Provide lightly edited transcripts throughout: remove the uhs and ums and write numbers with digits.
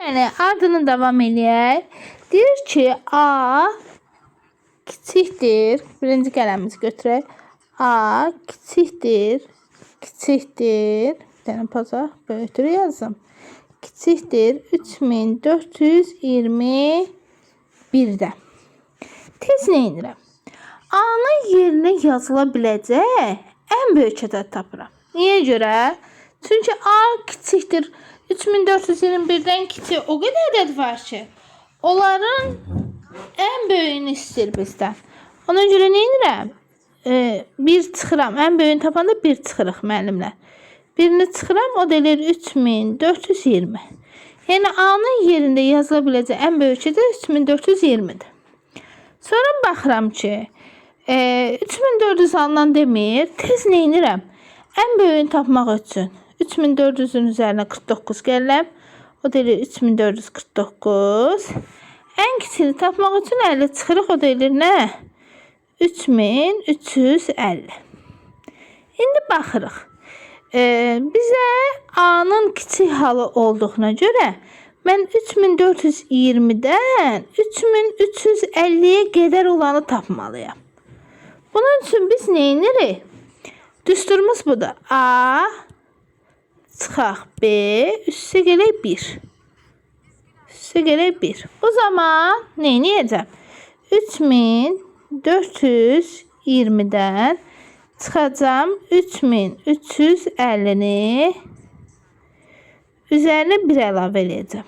Yəni ardını davam eləyək. Deyir ki, A kiçikdir. Birinci qələmimizi götürək. A kiçikdir. Bir dənə paza böyütür yazım. Kiçikdir 3421-də. Tez nə edirəm? A-nın yerinə yazıla biləcək ən böyük ədəd tapıram. Niyə görə? Çünki A kiçikdir 3421-dən kiçik o qədər ədəd var ki, onların ən böyüyünü istəyir bizdən. Ona görə nə edirəm? Bir çıxıram. Ən böyüyünü tapanda bir çıxırıq müəllimlər. Birini çıxıram, o da eləyir 3420. Yəni A-nın yerində yazıla biləcək ən böyük ədəd 3420-dir. Sonra baxıram ki, 3400 alınan demir. Tez nə edirəm? Ən böyüyünü tapmaq üçün 3400-ün üzərinə 49 gəlirəm. O da eləyir 3449. Ən kiçiyini tapmaq üçün 50 çıxırıq. O da eləyir nə? 3350. İndi baxırıq. Bizə A-nın kiçik halı olduğuna görə mən 3420-dən 3350-yə qədər olanı tapmalıyam. Bunun üçün biz nə edirik? Düsturumuz budur. A çıxaq B üstə gələk 1. O zaman nə edəcəm? 3420-dən çıxacam 3350-ni üzərinə 1 əlavə edəcəm.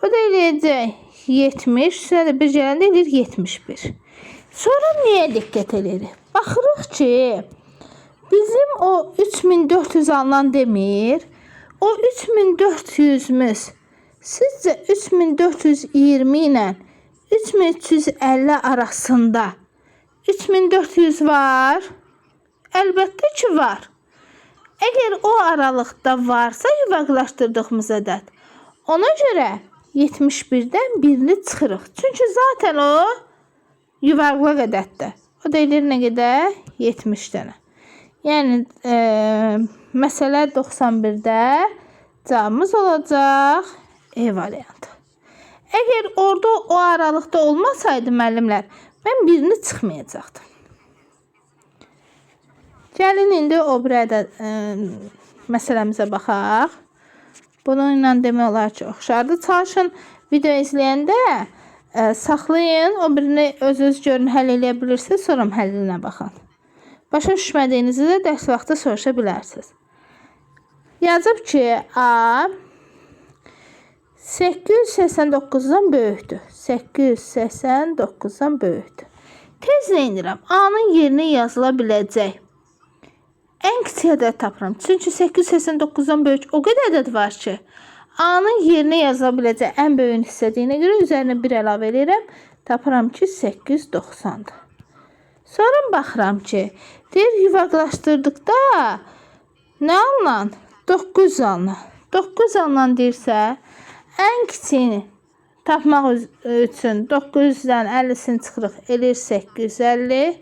Bu da eləyəcək 70. Üstünə də 1 gələndə eləyir 71. Sonra niyə diqqət edirik? Baxırıq ki, bizim o 3400 alınan demir, o 3400-müz sizcə 3420 ilə 3350 arasında 3400 var? Əlbəttə ki, var. Əgər o aralıqda varsa yuvaqlaşdırdığımız ədəd, ona görə 71-dən birini çıxırıq. Çünki zaten o yuvarlaq ədəddir. O da eləyir nə qədər? 70 dənə. Yəni, məsələ 91-də cavabımız olacaq E variantı. Əgər orada o aralıqda olmasaydı müəllimlər, mən birini çıxmayacaqdım. Gəlin indi o bir məsələmizə baxaq. Bununla demək olar ki, oxşardır. Çalışın video izləyəndə saxlayın. O birini öz görün, həll eləyə bilirsiniz. Sonra həllinə baxın. Başa düşmədiyinizi də dərs vaxtı soruşa bilərsiniz. Yazıb ki, A 889-dan böyükdür. 889-dan böyükdür. Tez nə edirəm? A-nın yerinə yazıla biləcək ən kiçik ədəd tapıram. Çünki 889-dan böyük o qədər ədəd var ki, A-nın yerinə yazıla biləcək ən böyüyünü istədiyinə görə üzərinə 1 əlavə edirəm. Tapıram ki, 890-dır. Sonra baxıram ki, deyir, yuvaqlaşdırdıqda nə alınan? 900 alınan. 900 alınan deyirsə, ən kiçiyini tapmaq üçün 900-dən 50-sini çıxırıq, eləyir 850.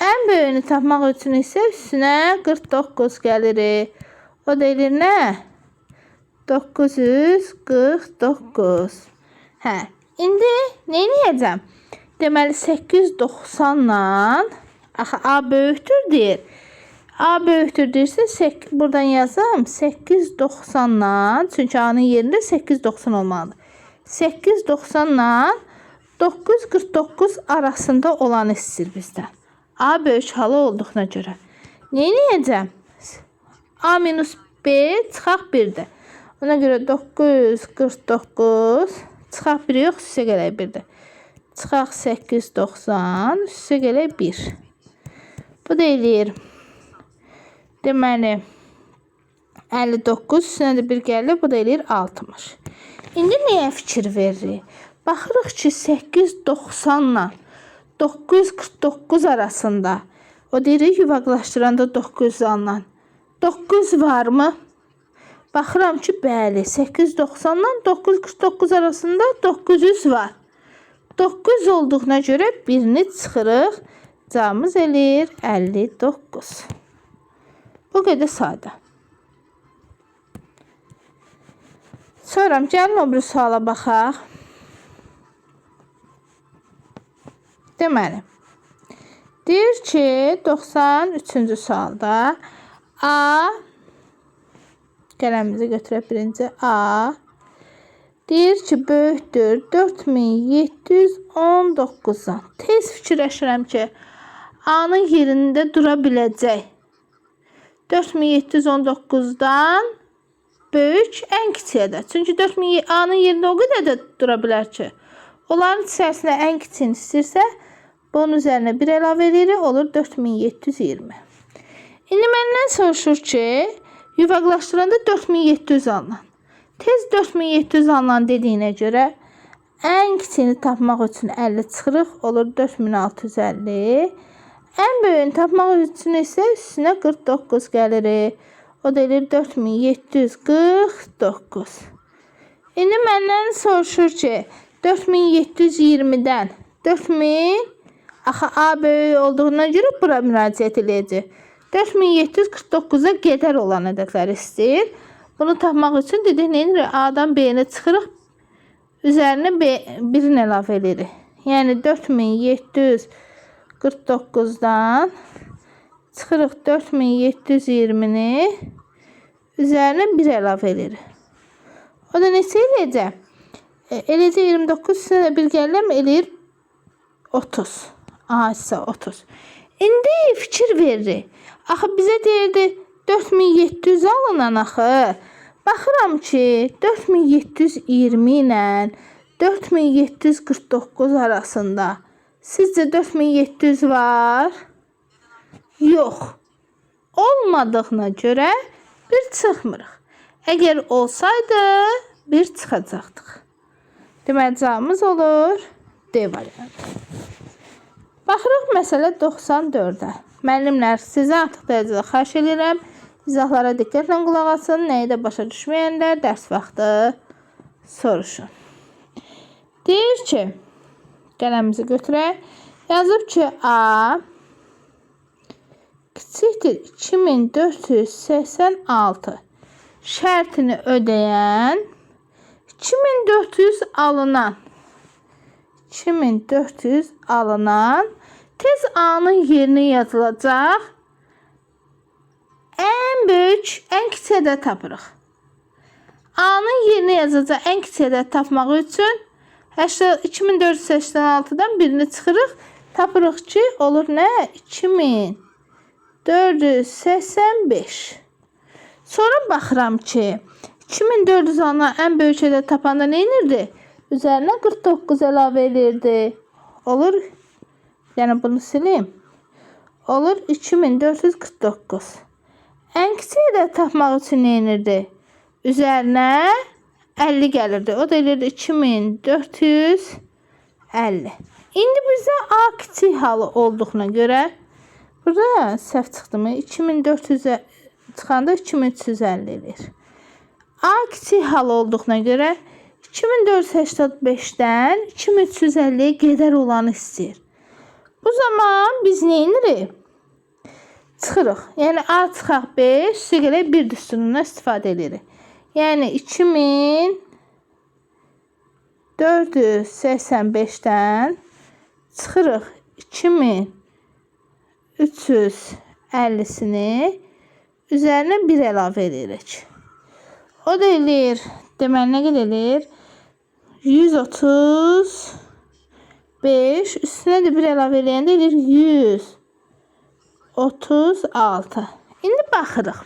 Ən böyüyünü tapmaq üçün isə üstünə 49 gəlirik. O da eləyir nə? 949. İndi nə edəcəm? Deməli, 890-la A böyükdür deyir. A böyükdür deyirsə, buradan yazım 890-la, çünki A-nın yerində 890 olmalıdır. 890-la 949 arasında olanı istəyir bizdən. A böyük halı olduğuna görə. Nə edəcəm? A minus B çıxaq 1-dir. Ona görə 949 çıxaq 1 yox, üstə gələk 1-dir. Çıxaq 890, üstə gələk 1. Bu da eləyir. Deməli, 59, üstünə də 1 gəlir, bu da eləyir 60. İndi nəyə fikir veririk? Baxırıq ki, 890-la 949 arasında, o deyirik, yuvaqlaşdıranda 900 alınan. 900 varmı? Baxıram ki, bəli, 890-la 949 arasında 900 var. 900 olduğuna görə birini çıxırıq. Cavabımız eləyir 59. Bu qədər sadə. Sonra gəlin o bir suala baxaq. Deməli, deyir ki, 93-cü sualda A, qələmimizi götürək birinci A, deyir ki, böyükdür 4719-dan. Tez fikirləşirəm ki, A-nın yerində dura biləcək 4719-dan böyük ən kiçiyə. Çünki A-nın yerində o qədər də dura bilər ki, onların içərisində ən kiçiyini istəyirsə, bunun üzərinə 1 əlavə edirik, olur 4720. İndi məndən soruşur ki, yuvaqlaşdıranda 4700 alınan. Tez 4700 alınan dediyinə görə ən kiçiyini tapmaq üçün 50 çıxırıq, olur 4650. Ən böyüyünü tapmaq üçün isə üstünə 49 gəlirik. O da edir 4749. İndi məndən soruşur ki, 4720-dən 4000, axı A böyük olduğuna görə bura müraciət edəcək. 4749-a qədər olan ədədləri istəyir. Bunu tapmaq üçün dedik, nə A-dan B-ni çıxırıq, üzərinə birini əlavə edirik. Yəni 4749-dan çıxırıq 4720-ni, üzərinə 1 əlavə edirik. O da neçə eləyəcək? Eləcə 29 üstünə 1 gəlirəm, eləyir 30. A isə 30. İndi fikir veririk. Axı bizə deyirdi 4700 alınan axı. Baxıram ki, 4720 ilə 4749 arasında sizcə 4700 var? Yox. Olmadığına görə bir çıxmırıq. Əgər olsaydı, bir çıxacaqdıq. Deməli, cavabımız olur D variantı. Baxırıq məsələ 94-ə. Müəllimlər, sizə artıq dərəcədə xahiş edirəm. İzahlara diqqətlə qulaq asın. Nəyi də başa düşməyəndə dərs vaxtı soruşun. Deyir ki, qələmimizi götürək. Yazıb ki, A kiçikdir 2486 şərtini ödəyən 2400 alınan tez A-nın yerinə yazılacaq ən böyük, ən kiçik ədəd tapırıq. A-nın yerinə yazılacaq ən kiçik ədəd tapmaq üçün 2486-dan birini çıxırıq. Tapırıq ki, olur nə? 2485. Sonra baxıram ki, 2400 alınan ən böyük ədəd tapanda nə edirdi? Üzərinə 49 əlavə edirdi. Olur, yəni bunu sileyim. Olur 2449. Ən kiçik ədəd tapmaq üçün nə edirdi? Üzərinə 50 gəlirdi. O da elirdi 2450. İndi bizə A kiçik halı olduğuna görə burada səhv çıxdı mı? 2400-ə çıxanda 2350 edir. A kiçik halı olduğuna görə 2485-dən 2350-yə qədər olanı istəyir. Bu zaman biz nə edirik? Çıxırıq. Yəni A çıxaq 5, üstəgələk 1 düsturundan istifadə edirik. Yəni 2485-dən çıxırıq 2350-sini, üzərinə 1 əlavə edirik. O da eləyir, deməli nə qədər eləyir? 135, üstünə də 1 əlavə eləyəndə eləyir 136. İndi baxırıq.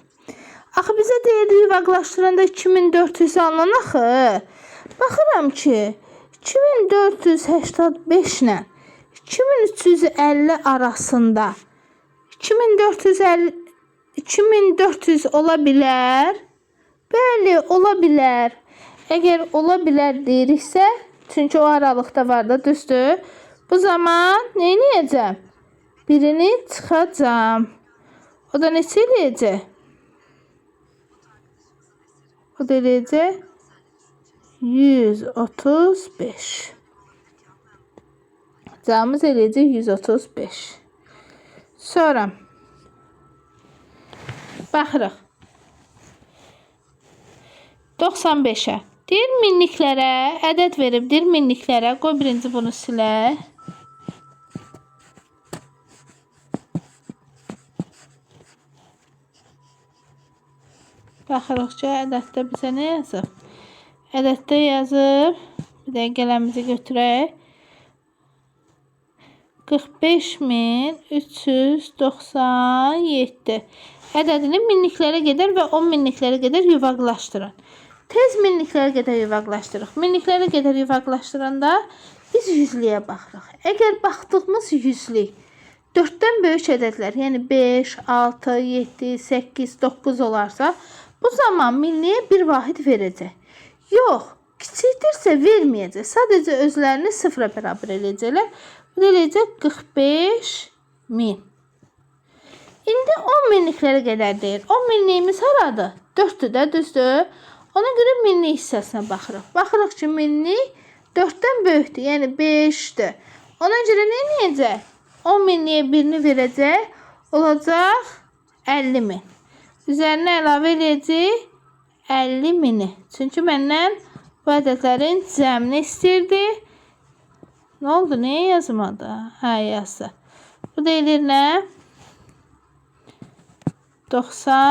Axı bizə deyirdi, yuvaqlaşdıranda 2400 alınan axı. Baxıram ki, 2485 ilə 2350 arasında 2400 ola bilər. Bəli, ola bilər. Əgər ola bilər deyiriksə, çünki o aralıqda var da, düzdür. Bu zaman nə edəcəm? Birini çıxacam. O da neçə eləyəcək? O da eləyəcək 135. Cavabımız eləyəcək 135. Sonra baxırıq 95-ə. Deyir minliklərə, ədəd veribdir minliklərə. Qoy birinci bunu silək. Baxırıq ki, ədəddə bizə nə yazıb? Ədəddə yazıb, bir dəqiqə qələmimizi götürək. 45.397 ədədini minliklərə gedər və 10 minliklərə qədər yuvaqlaşdırın. Tez minliklərə qədər yuvaqlaşdırıq. Minliklərə qədər yuvaqlaşdıranda biz yüzlüyə baxırıq. Əgər baxdığımız yüzlük 4-dən böyük ədədlər, yəni 5, 6, 7, 8, 9 olarsa, bu zaman minliyə bir vahid verəcək. Yox, kiçikdirsə verməyəcək. Sadəcə özlərini sıfıra bərabər eləyəcəklər. Bu da eləyəcək 45.000. İndi 10 minliklərə qədər deyir. 10 minliyimiz haradır? 4-dür də, düzdür? Ona görə minlik hissəsinə baxırıq. Baxırıq ki, minlik 4-dən böyükdür, yəni 5-dir. Ona görə nə edəcək? 10 minliyə birini verəcək, olacaq 50.000. Üzərinə əlavə edəcək 50.000-i. Çünki məndən bu ədədlərin cəmini istirdi. Nə oldu? Niyə yazmadı? Hə, yazdı. Bu da eləyir nə? 90.